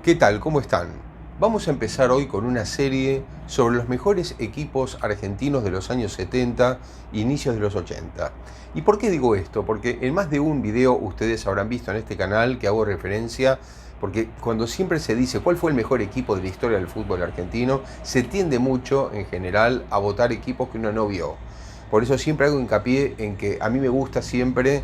¿Qué tal? ¿Cómo están? Vamos a empezar hoy con una serie sobre los mejores equipos argentinos de los años 70 e inicios de los 80. ¿Y por qué digo esto? Porque en más de un video ustedes habrán visto en este canal que hago referencia, porque cuando siempre se dice cuál fue el mejor equipo de la historia del fútbol argentino, se tiende mucho en general a votar equipos que uno no vio. Por eso siempre hago hincapié en que a mí me gusta siempre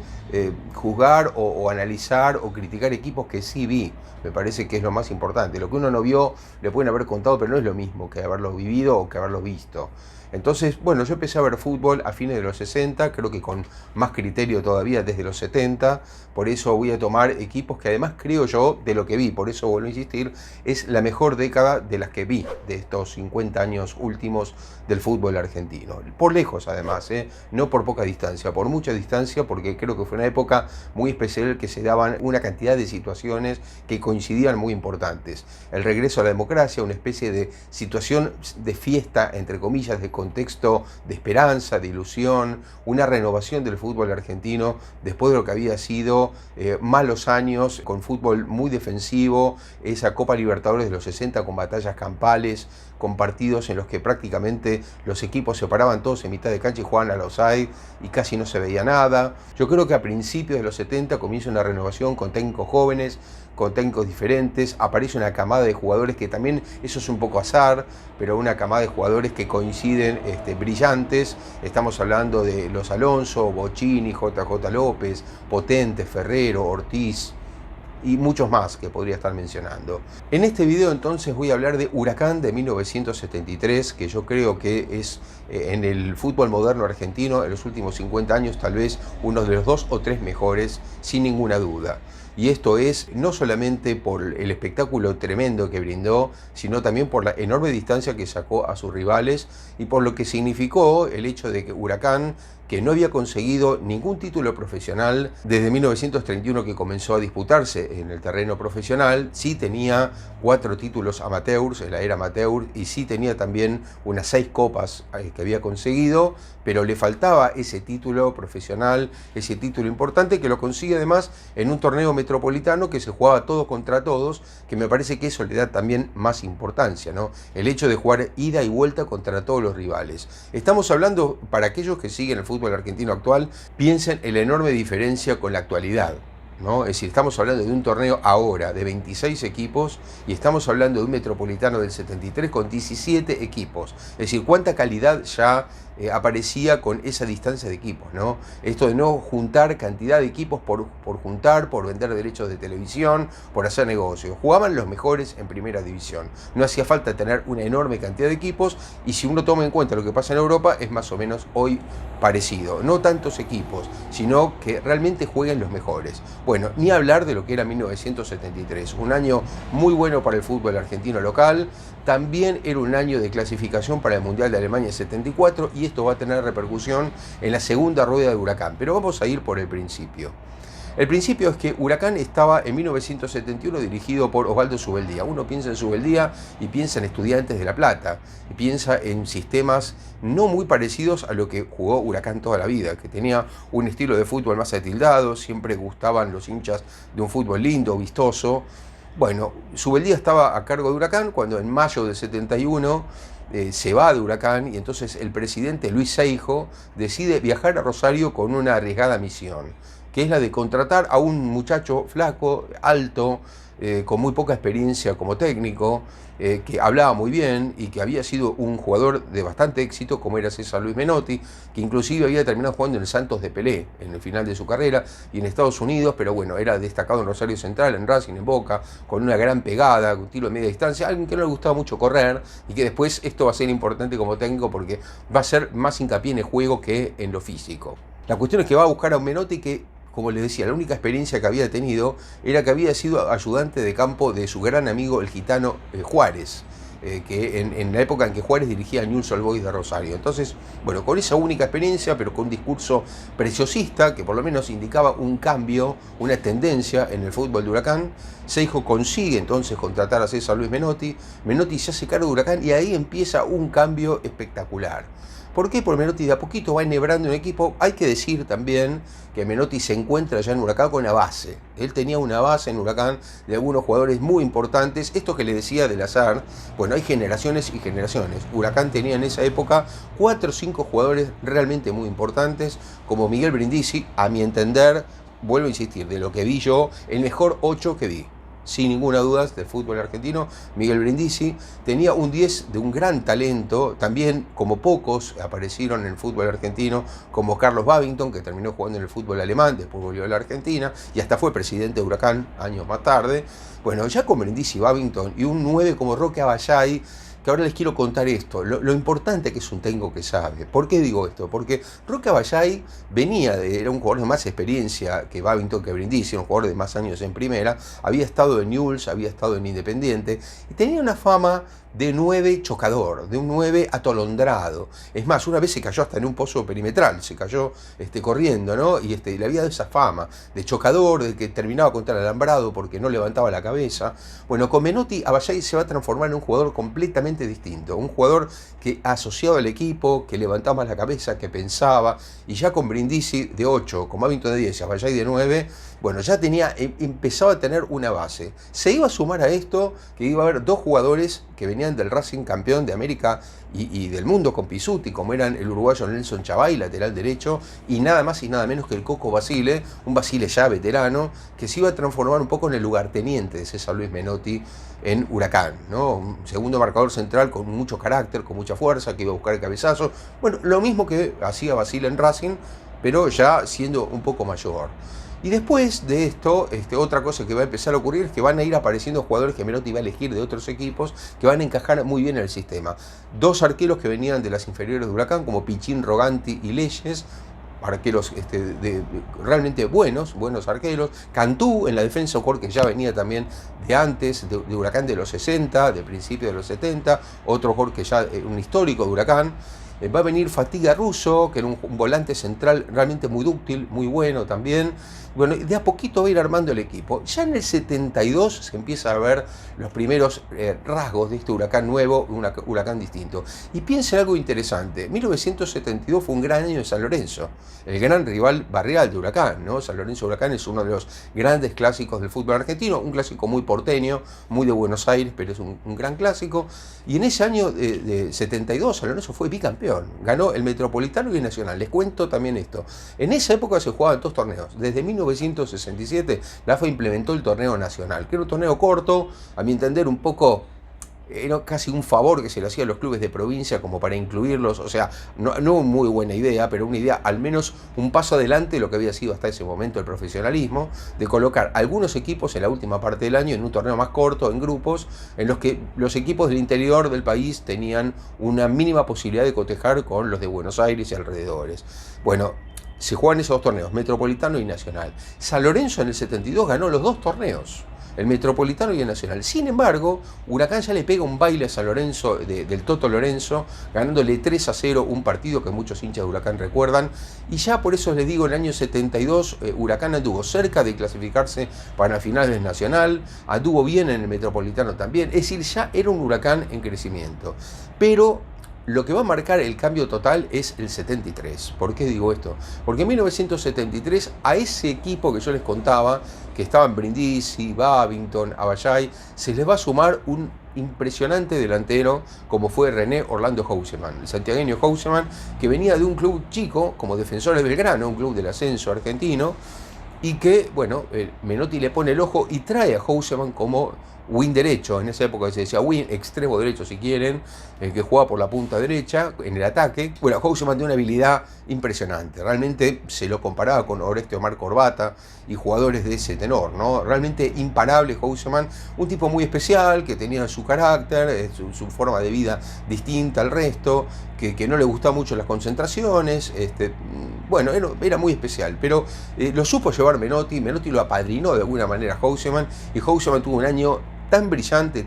juzgar o analizar o criticar equipos que sí vi. Me parece que es lo más importante. Lo que uno no vio le pueden haber contado, pero no es lo mismo que haberlo vivido o que haberlo visto. Entonces, bueno, yo empecé a ver fútbol a fines de los 60, creo que con más criterio todavía desde los 70, por eso voy a tomar equipos que además creo yo, de lo que vi, por eso vuelvo a insistir, es la mejor década de las que vi, de estos 50 años últimos del fútbol argentino. Por lejos además, no por poca distancia, por mucha distancia, porque creo que fue una época muy especial que se daban una cantidad de situaciones que coincidían muy importantes. El regreso a la democracia, una especie de situación de fiesta, entre comillas, de contexto de esperanza, de ilusión, una renovación del fútbol argentino después de lo que había sido malos años con fútbol muy defensivo, esa Copa Libertadores de los 60 con batallas campales, con partidos en los que prácticamente los equipos se paraban todos en mitad de cancha y jugaban al offside y casi no se veía nada. Yo creo que a principios de los 70 comienza una renovación con técnicos jóvenes, con técnicos diferentes, aparece una camada de jugadores que también, eso es un poco azar, pero una camada de jugadores que coinciden brillantes. Estamos hablando de los Alonso, Bocchini, JJ López, Potente, Ferrero, Ortiz y muchos más que podría estar mencionando. En este video entonces voy a hablar de Huracán de 1973, que yo creo que es en el fútbol moderno argentino en los últimos 50 años tal vez uno de los 2 o 3 mejores, sin ninguna duda. Y esto es no solamente por el espectáculo tremendo que brindó, sino también por la enorme distancia que sacó a sus rivales y por lo que significó el hecho de que Huracán, que no había conseguido ningún título profesional desde 1931 que comenzó a disputarse en el terreno profesional, sí tenía 4 títulos amateurs en la era amateur y sí tenía también unas 6 copas que había conseguido, pero le faltaba ese título profesional, ese título importante que lo consigue además en un torneo metropolitano que se jugaba todos contra todos, que me parece que eso le da también más importancia, ¿no? El hecho de jugar ida y vuelta contra todos los rivales. Estamos hablando, para aquellos que siguen el fútbol argentino actual, piensen en la enorme diferencia con la actualidad, ¿no? Es decir, estamos hablando de un torneo ahora de 26 equipos y estamos hablando de un metropolitano del 73 con 17 equipos. Es decir, cuánta calidad ya aparecía con esa distancia de equipos, ¿no? Esto de no juntar cantidad de equipos por juntar, por vender derechos de televisión, por hacer negocios. Jugaban los mejores en primera división. No hacía falta tener una enorme cantidad de equipos y si uno toma en cuenta lo que pasa en Europa es más o menos hoy parecido. No tantos equipos, sino que realmente jueguen los mejores. Bueno, ni hablar de lo que era 1973, un año muy bueno para el fútbol argentino local, también era un año de clasificación para el Mundial de Alemania 74 y esto va a tener repercusión en la segunda rueda de Huracán, pero vamos a ir por el principio. El principio es que Huracán estaba en 1971 dirigido por Osvaldo Subeldía. Uno piensa en Subeldía y piensa en Estudiantes de La Plata, y piensa en sistemas no muy parecidos a lo que jugó Huracán toda la vida, que tenía un estilo de fútbol más atildado, siempre gustaban los hinchas de un fútbol lindo, vistoso. Bueno, Subeldía estaba a cargo de Huracán cuando en mayo del 71 se va de Huracán y entonces el presidente Luis Seijo decide viajar a Rosario con una arriesgada misión, que es la de contratar a un muchacho flaco, alto, con muy poca experiencia como técnico, que hablaba muy bien y que había sido un jugador de bastante éxito, como era César Luis Menotti, que inclusive había terminado jugando en el Santos de Pelé en el final de su carrera y en Estados Unidos, pero bueno, era destacado en Rosario Central, en Racing, en Boca, con una gran pegada, un tiro de media distancia, alguien que no le gustaba mucho correr y que después esto va a ser importante como técnico porque va a ser más hincapié en el juego que en lo físico. La cuestión es que va a buscar a un Menotti que, como les decía, la única experiencia que había tenido era que había sido ayudante de campo de su gran amigo el gitano Juárez, que en la época en que Juárez dirigía a Newell's Old Boys de Rosario. Entonces, bueno, con esa única experiencia, pero con un discurso preciosista, que por lo menos indicaba un cambio, una tendencia en el fútbol de Huracán, Seijo consigue entonces contratar a César Luis Menotti. Menotti se hace cargo de Huracán y ahí empieza un cambio espectacular. ¿Por qué? Porque Menotti de a poquito va enhebrando un equipo. Hay que decir también que Menotti se encuentra ya en Huracán con una base. Él tenía una base en Huracán de algunos jugadores muy importantes. Esto que le decía del azar, bueno, hay generaciones y generaciones. Huracán tenía en esa época 4 o 5 jugadores realmente muy importantes, como Miguel Brindisi, a mi entender, vuelvo a insistir, de lo que vi yo, el mejor 8 que vi. Sin ninguna duda, del fútbol argentino, Miguel Brindisi tenía un 10 de un gran talento, también como pocos aparecieron en el fútbol argentino, como Carlos Babington, que terminó jugando en el fútbol alemán, después volvió a la Argentina, y hasta fue presidente de Huracán años más tarde. Bueno, ya con Brindisi, Babington y un 9 como Roque Aballay, que ahora les quiero contar esto, lo importante que es un técnico que sabe. ¿Por qué digo esto? Porque Roque Aballay era un jugador de más experiencia que Babington, que Brindisi, un jugador de más años en primera, había estado en Newell's, había estado en Independiente, y tenía una fama de 9 chocador, de un 9 atolondrado. Es más, una vez se cayó hasta en un pozo perimetral, se cayó corriendo, ¿no? Y le había dado esa fama de chocador, de que terminaba contra el alambrado porque no levantaba la cabeza. Bueno, con Menotti, Aballay se va a transformar en un jugador completamente distinto, un jugador que asociado al equipo, que levantaba más la cabeza, que pensaba, y ya con Brindisi de 8, con Babington de 10 y Aballay de 9, bueno, ya empezaba a tener una base. Se iba a sumar a esto que iba a haber 2 jugadores que venían del Racing campeón de América y del mundo con Pizzuti, como eran el uruguayo Nelson Chavay, lateral derecho, y nada más y nada menos que el Coco Basile, un Basile ya veterano, que se iba a transformar un poco en el lugarteniente de César Luis Menotti en Huracán, ¿no? Un segundo marcador central con mucho carácter, con mucha fuerza, que iba a buscar el cabezazo. Bueno, lo mismo que hacía Basile en Racing, pero ya siendo un poco mayor. Y después de esto, otra cosa que va a empezar a ocurrir es que van a ir apareciendo jugadores que Menotti va a elegir de otros equipos que van a encajar muy bien en el sistema. 2 arqueros que venían de las inferiores de Huracán, como Pichín, Roganti y Leyes, arqueros realmente buenos arqueros. Cantú en la defensa, un jugador que ya venía también de antes, de Huracán de los 60, de principios de los 70, otro jugador que ya un histórico de Huracán. Va a venir Fatiga Russo, que era un volante central realmente muy dúctil, muy bueno también. Bueno, de a poquito va a ir armando el equipo. Ya en el 72 se empieza a ver los primeros rasgos de este Huracán nuevo, un Huracán distinto. Y piensen algo interesante, 1972 fue un gran año de San Lorenzo, el gran rival barrial de Huracán, ¿no? San Lorenzo Huracán es uno de los grandes clásicos del fútbol argentino, un clásico muy porteño, muy de Buenos Aires, pero es un gran clásico. Y en ese año de 72 San Lorenzo fue bicampeón, ganó el Metropolitano y el Nacional. Les cuento también esto. En esa época se jugaban 2 torneos. Desde 1967 la AFA implementó el torneo nacional, que era un torneo corto, a mi entender un poco, era casi un favor que se le hacía a los clubes de provincia como para incluirlos, o sea, no muy buena idea, pero una idea al menos un paso adelante de lo que había sido hasta ese momento el profesionalismo, de colocar algunos equipos en la última parte del año en un torneo más corto, en grupos, en los que los equipos del interior del país tenían una mínima posibilidad de cotejar con los de Buenos Aires y alrededores. Bueno, se juegan esos 2 torneos, Metropolitano y Nacional. San Lorenzo en el 72 ganó los 2 torneos, el Metropolitano y el Nacional. Sin embargo, Huracán ya le pega un baile a San Lorenzo, del Toto Lorenzo, ganándole 3-0 un partido que muchos hinchas de Huracán recuerdan. Y ya por eso les digo, en el año 72, Huracán anduvo cerca de clasificarse para la final del Nacional, anduvo bien en el Metropolitano también. Es decir, ya era un Huracán en crecimiento. Pero lo que va a marcar el cambio total es el 73. ¿Por qué digo esto? Porque en 1973 a ese equipo que yo les contaba, que estaban Brindisi, Babington, Aballay, se les va a sumar un impresionante delantero como fue René Orlando Houseman, el santiagueño Houseman, que venía de un club chico como Defensores Belgrano, un club del ascenso argentino, y que, bueno, Menotti le pone el ojo y trae a Houseman como wing derecho. En esa época se decía wing, extremo derecho si quieren, el que juega por la punta derecha en el ataque. Bueno, Houseman tiene una habilidad impresionante, realmente se lo comparaba con Oreste Omar Corbata y jugadores de ese tenor, ¿no? Realmente imparable Houseman, un tipo muy especial, que tenía su carácter, su forma de vida distinta al resto, que no le gustaban mucho las concentraciones, bueno, era muy especial, pero lo supo llevar Menotti lo apadrinó de alguna manera a Houseman, y Houseman tuvo un año tan brillante,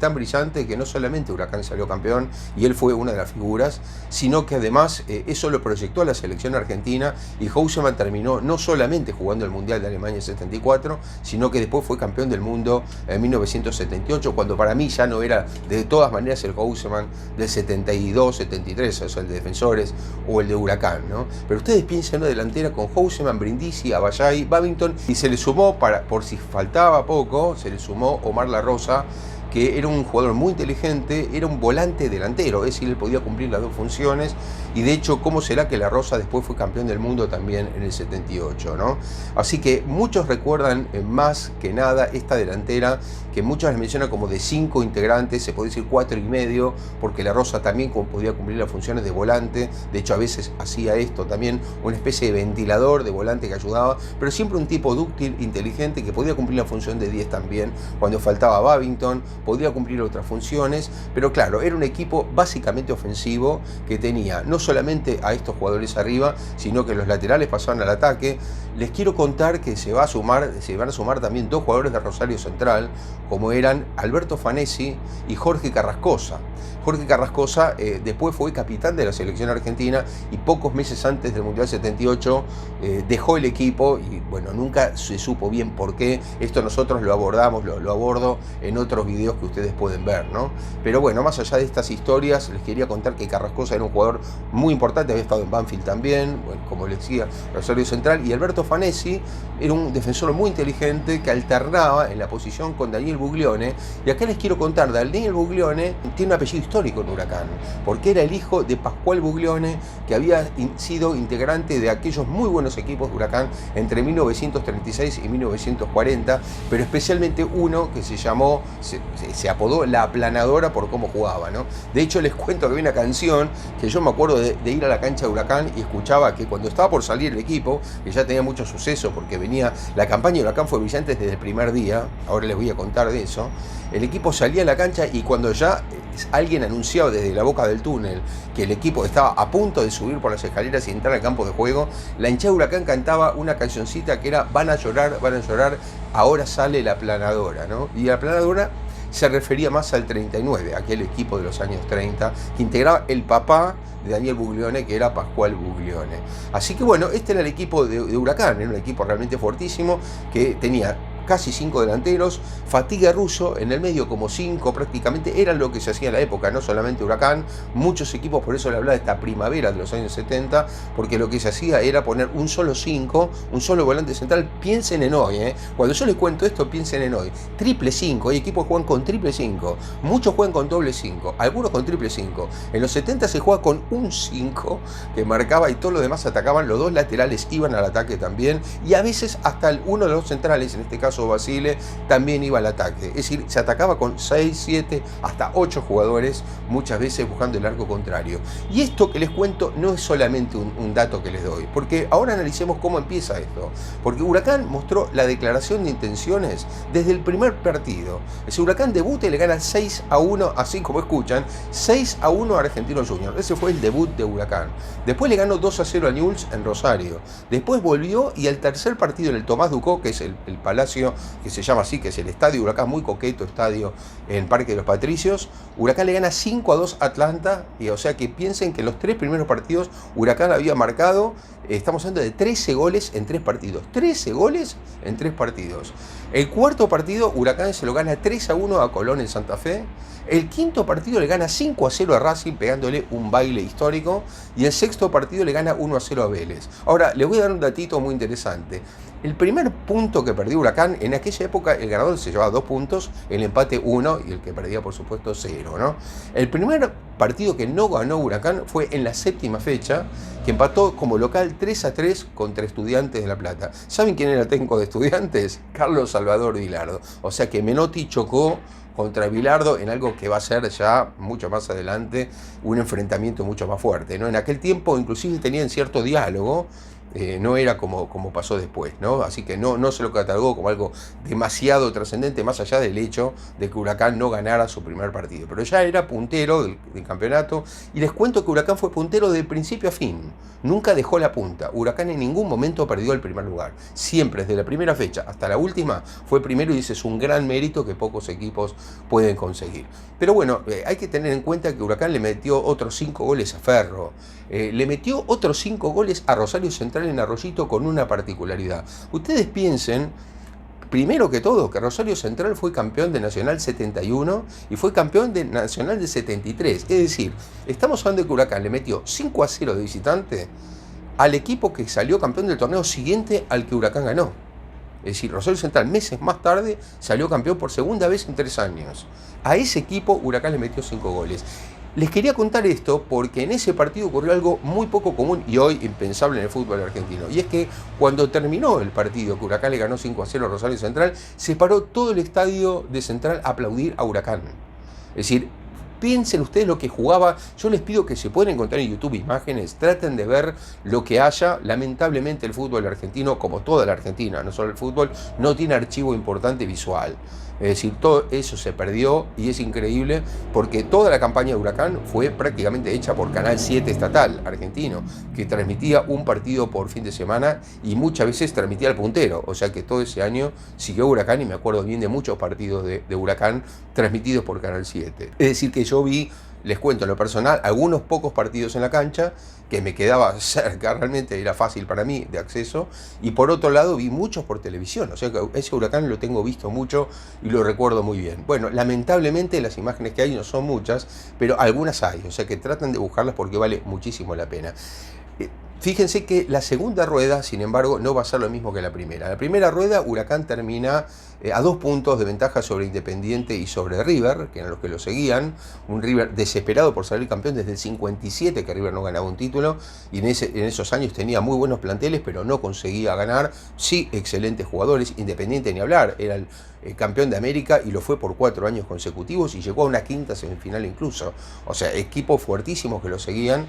que no solamente Huracán salió campeón y él fue una de las figuras, sino que además eso lo proyectó a la selección argentina y Houseman terminó no solamente jugando el Mundial de Alemania en 74, sino que después fue campeón del mundo en 1978, cuando para mí ya no era de todas maneras el Houseman del 72, 73, o sea, el de Defensores o el de Huracán, ¿no? Pero ustedes piensan en una delantera con Houseman, Brindisi, Aballay, Babington, y se le sumó, por si faltaba poco, se le sumó Omar La Rosa, que era un jugador muy inteligente, era un volante delantero, es decir, él podía cumplir las dos funciones, y de hecho, ¿cómo será que La Rosa después fue campeón del mundo también en el 78, ¿no? Así que muchos recuerdan más que nada esta delantera, que muchos la mencionan como de 5 integrantes, se puede decir 4 y medio, porque La Rosa también podía cumplir las funciones de volante, de hecho a veces hacía esto también, una especie de ventilador de volante que ayudaba, pero siempre un tipo dúctil, inteligente, que podía cumplir la función de 10 también, cuando faltaba Babington, podía cumplir otras funciones, pero claro, era un equipo básicamente ofensivo que tenía no solamente a estos jugadores arriba, sino que los laterales pasaban al ataque. Les quiero contar que se van a sumar también 2 jugadores de Rosario Central, como eran Alberto Fanesi y Jorge Carrascosa. Jorge Carrascosa después fue capitán de la selección argentina y pocos meses antes del Mundial 78 dejó el equipo y bueno, nunca se supo bien por qué. Esto nosotros lo abordamos, lo abordo en otros videos que ustedes pueden ver, ¿no? Pero bueno, más allá de estas historias, les quería contar que Carrascosa era un jugador muy importante, había estado en Banfield también, bueno, como les decía, Rosario Central, y Alberto Fanesi era un defensor muy inteligente que alternaba en la posición con Daniel Buglione, y acá les quiero contar, Daniel Buglione tiene un apellido histórico en Huracán, porque era el hijo de Pascual Buglione, que había sido integrante de aquellos muy buenos equipos de Huracán entre 1936 y 1940, pero especialmente uno que se apodó La Aplanadora por cómo jugaba, ¿no? De hecho, les cuento que había una canción que yo me acuerdo de ir a la cancha de Huracán y escuchaba que cuando estaba por salir el equipo, que ya tenía mucho suceso porque venía, la campaña de Huracán fue brillante desde el primer día, ahora les voy a contar de eso, el equipo salía a la cancha y cuando ya alguien anunciaba desde la boca del túnel que el equipo estaba a punto de subir por las escaleras y entrar al campo de juego, la hinchada de Huracán cantaba una cancioncita que era van a llorar, ahora sale la aplanadora, ¿no? Y la aplanadora se refería más al 39, aquel equipo de los años 30, que integraba el papá de Daniel Buglione, que era Pascual Buglione. Así que bueno, este era el equipo de Huracán, era un equipo realmente fortísimo, que tenía casi 5 delanteros, Fatiga Russo en el medio como 5 prácticamente, eran lo que se hacía en la época, no solamente Huracán, muchos equipos, por eso le hablaba de esta primavera de los años 70, porque lo que se hacía era poner un solo 5, un solo volante central. Piensen en hoy, cuando yo les cuento esto, piensen en hoy, triple 5, hay equipos que juegan con triple 5, muchos juegan con doble 5, algunos con triple 5, en los 70 se juega con un 5 que marcaba y todos los demás atacaban, los 2 laterales iban al ataque también, y a veces hasta uno de los centrales, en este caso Basile, también iba al ataque, es decir, se atacaba con 6, 7, hasta 8 jugadores, muchas veces buscando el arco contrario. Y esto que les cuento no es solamente un dato que les doy, porque ahora analicemos cómo empieza esto, porque Huracán mostró la declaración de intenciones desde el primer partido. Ese Huracán debuta y le gana 6-1, así como escuchan, 6-1 a Argentinos Juniors. Ese fue el debut de Huracán. Después le ganó 2-0 a Newell's en Rosario. Después volvió y al tercer partido en el Tomás Ducó, que es el Palacio, que se llama así, que es el estadio Huracán, muy coqueto estadio en Parque de los Patricios, Huracán le gana 5-2 a Atlanta, y o sea que piensen que en los 3 primeros partidos Huracán había marcado, estamos hablando de 13 goles en 3 partidos, 13 goles en 3 partidos. El cuarto partido Huracán se lo gana 3-1 a Colón en Santa Fe. El quinto partido le gana 5-0 a Racing, pegándole un baile histórico. Y el sexto partido le gana 1-0 a Vélez. Ahora, les voy a dar un datito muy interesante. El primer punto que perdió Huracán, en aquella época el ganador se llevaba 2 puntos, el empate 1 y el que perdía por supuesto 0, ¿no? El primer partido que no ganó Huracán fue en la 7ª fecha, que empató como local 3-3 contra Estudiantes de La Plata. ¿Saben quién era el técnico de Estudiantes? Carlos Salvador Vilardo. O sea que Menotti chocó contra Vilardo en algo que va a ser ya mucho más adelante un enfrentamiento mucho más fuerte, ¿no? En aquel tiempo inclusive tenían cierto diálogo, no era como pasó después, ¿no? Así que no se lo catalogó como algo demasiado trascendente, más allá del hecho de que Huracán no ganara su primer partido. Pero ya era puntero del campeonato, y les cuento que Huracán fue puntero de principio a fin. Nunca dejó la punta. Huracán en ningún momento perdió el primer lugar. Siempre, desde la primera fecha hasta la última, fue primero, y ese es un gran mérito que pocos equipos pueden conseguir. Pero bueno, hay que tener en cuenta que Huracán le metió otros 5 goles a Ferro. Le metió otros 5 goles a Rosario Central en Arroyito, con una particularidad. Ustedes piensen, primero que todo, que Rosario Central fue campeón de Nacional 71 y fue campeón de Nacional de 73. Es decir, estamos hablando de que Huracán le metió 5-0 de visitante al equipo que salió campeón del torneo siguiente al que Huracán ganó. Es decir, Rosario Central, meses más tarde, salió campeón por segunda vez en 3 años. A ese equipo Huracán le metió 5 goles. Les quería contar esto porque en ese partido ocurrió algo muy poco común y hoy impensable en el fútbol argentino. Y es que cuando terminó el partido, que Huracán le ganó 5-0 a Rosario Central, se paró todo el estadio de Central a aplaudir a Huracán. Es decir, piensen ustedes lo que jugaba. Yo les pido que se pueden encontrar en YouTube imágenes, traten de ver lo que haya. Lamentablemente el fútbol argentino, como toda la Argentina, no solo el fútbol, no tiene archivo importante visual. Es decir, todo eso se perdió, y es increíble porque toda la campaña de Huracán fue prácticamente hecha por Canal 7 estatal argentino, que transmitía un partido por fin de semana y muchas veces transmitía al puntero. O sea que todo ese año siguió Huracán, y me acuerdo bien de muchos partidos de Huracán transmitidos por Canal 7. Es decir que yo vi, les cuento en lo personal, algunos pocos partidos en la cancha, que me quedaba cerca, realmente era fácil para mí de acceso, y por otro lado vi muchos por televisión. O sea que ese Huracán lo tengo visto mucho y lo recuerdo muy bien. Bueno, lamentablemente las imágenes que hay no son muchas, pero algunas hay, o sea que traten de buscarlas porque vale muchísimo la pena. Fíjense que la segunda rueda, sin embargo, no va a ser lo mismo que la primera. La primera rueda, Huracán termina a 2 puntos de ventaja sobre Independiente y sobre River, que eran los que lo seguían. Un River desesperado por salir campeón desde el 57, que River no ganaba un título, y en esos años tenía muy buenos planteles, pero no conseguía ganar. Sí, excelentes jugadores. Independiente ni hablar, era el campeón de América y lo fue por 4 años consecutivos, y llegó a una quinta semifinal incluso. O sea, equipos fuertísimos que lo seguían.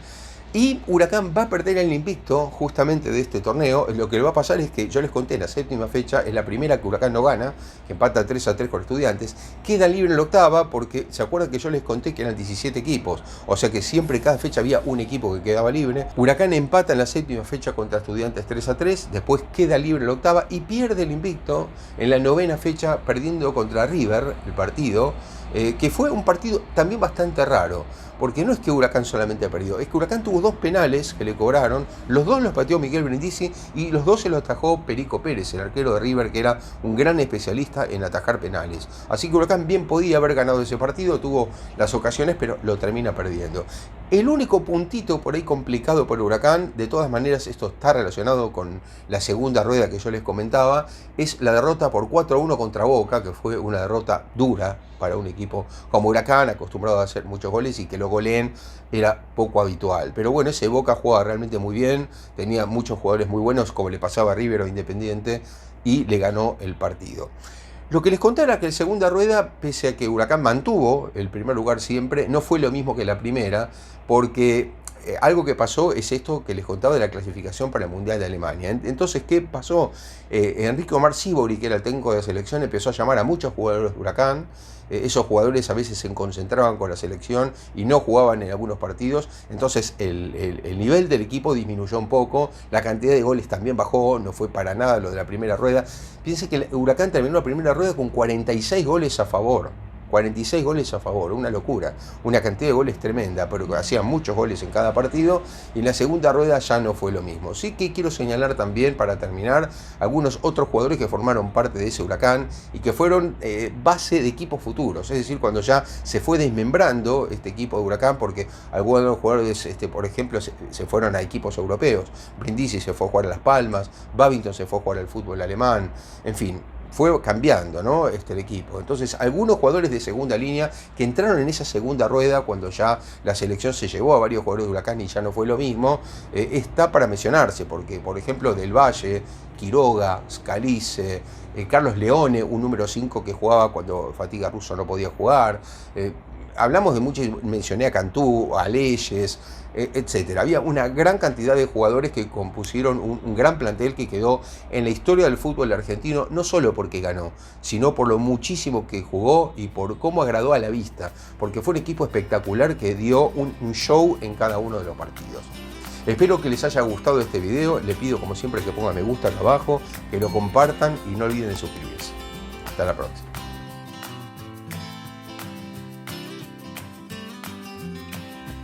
Y Huracán va a perder el invicto justamente de este torneo. Lo que le va a pasar es que, yo les conté, la séptima fecha es la primera que Huracán no gana, que empata 3-3 con Estudiantes. Queda libre en la octava porque, ¿se acuerdan que yo les conté que eran 17 equipos? O sea que siempre, cada fecha había un equipo que quedaba libre. Huracán empata en la séptima fecha contra Estudiantes 3-3, después queda libre en la octava y pierde el invicto en la novena fecha, perdiendo contra River el partido, que fue un partido también bastante raro. Porque no es que Huracán solamente perdió, es que Huracán tuvo 2 penales que le cobraron, los 2 los pateó Miguel Brindisi y los 2 se los atajó Perico Pérez, el arquero de River, que era un gran especialista en atajar penales. Así que Huracán bien podía haber ganado ese partido, tuvo las ocasiones, pero lo termina perdiendo. El único puntito por ahí complicado por Huracán, de todas maneras esto está relacionado con la segunda rueda que yo les comentaba, es la derrota por 4-1 contra Boca, que fue una derrota dura para un equipo como Huracán, acostumbrado a hacer muchos goles, y que lo goleen era poco habitual. Pero bueno, ese Boca jugaba realmente muy bien, tenía muchos jugadores muy buenos, como le pasaba a River o Independiente, y le ganó el partido. Lo que les conté era que en segunda rueda, pese a que Huracán mantuvo el primer lugar siempre, no fue lo mismo que la primera, porque algo que pasó es esto que les contaba de la clasificación para el Mundial de Alemania. Entonces, ¿qué pasó? Enrique Omar Sívori, que era el técnico de la selección, empezó a llamar a muchos jugadores de Huracán. Esos jugadores a veces se concentraban con la selección y no jugaban en algunos partidos. Entonces el nivel del equipo disminuyó un poco, la cantidad de goles también bajó, no fue para nada lo de la primera rueda. Piense que el Huracán terminó la primera rueda con 46 goles a favor. 46 goles a favor, una locura, una cantidad de goles tremenda, pero hacían muchos goles en cada partido, y en la segunda rueda ya no fue lo mismo. Sí que quiero señalar también, para terminar, algunos otros jugadores que formaron parte de ese Huracán y que fueron base de equipos futuros, es decir, cuando ya se fue desmembrando este equipo de Huracán, porque algunos de los jugadores, por ejemplo, se fueron a equipos europeos. Brindisi se fue a jugar a Las Palmas, Babington se fue a jugar al fútbol alemán, en fin, fue cambiando, ¿no? El equipo. Entonces, algunos jugadores de segunda línea que entraron en esa segunda rueda cuando ya la selección se llevó a varios jugadores de Huracán y ya no fue lo mismo, está para mencionarse, porque, por ejemplo, Del Valle, Quiroga, Scalise, Carlos Leone, un número 5 que jugaba cuando Fatiga Russo no podía jugar, hablamos de muchos, mencioné a Cantú, a Leyes, etcétera. Había una gran cantidad de jugadores que compusieron un gran plantel que quedó en la historia del fútbol argentino, no solo porque ganó, sino por lo muchísimo que jugó y por cómo agradó a la vista, porque fue un equipo espectacular que dio un show en cada uno de los partidos. Espero que les haya gustado este video, les pido como siempre que pongan me gusta acá abajo, que lo compartan y no olviden de suscribirse. Hasta la próxima.